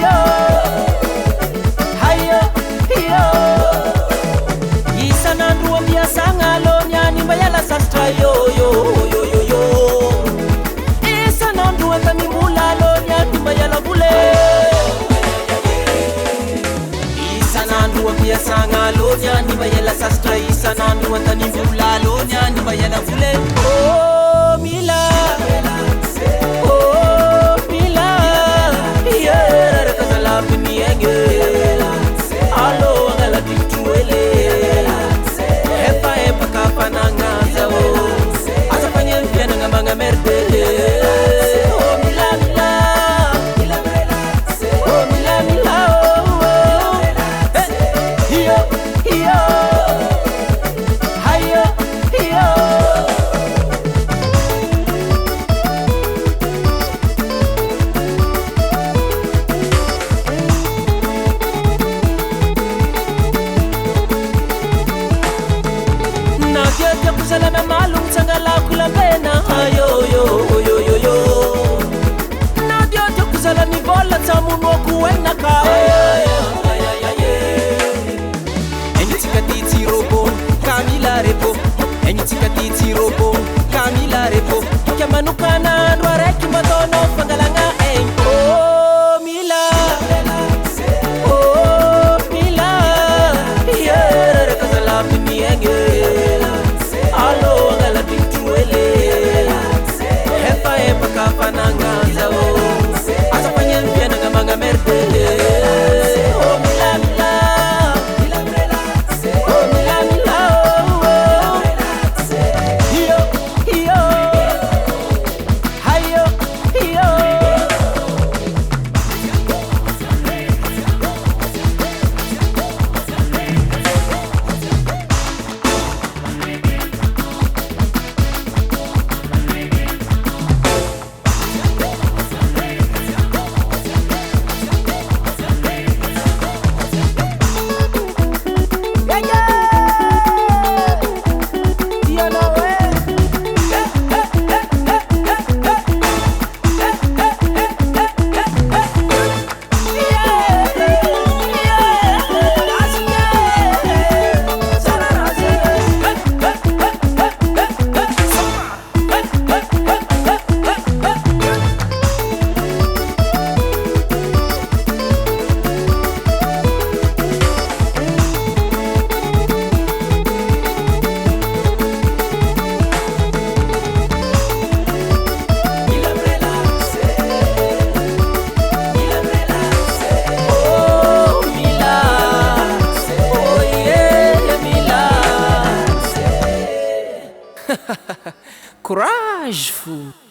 yo hayo yo isanandro ampiasagna loniany mba iala sasatra yo yo yo yo yo isanandro antanimbola loniany mba iala vole isanandro ampiasagna loniany mba iala sasatra isanandro antanimbola loniany mba iala vole oh mila Salama malum tsangala kulambena yo yo yo yo yo nadio tukuzala ni bola tamuno kuena ka enyitsikatitsi robo kamila repo enyitsikatitsi robo kamila repo kyamanukana ndwareki matono fangalanga oh mila oh mila yeah kazala pimienge Courage, fou.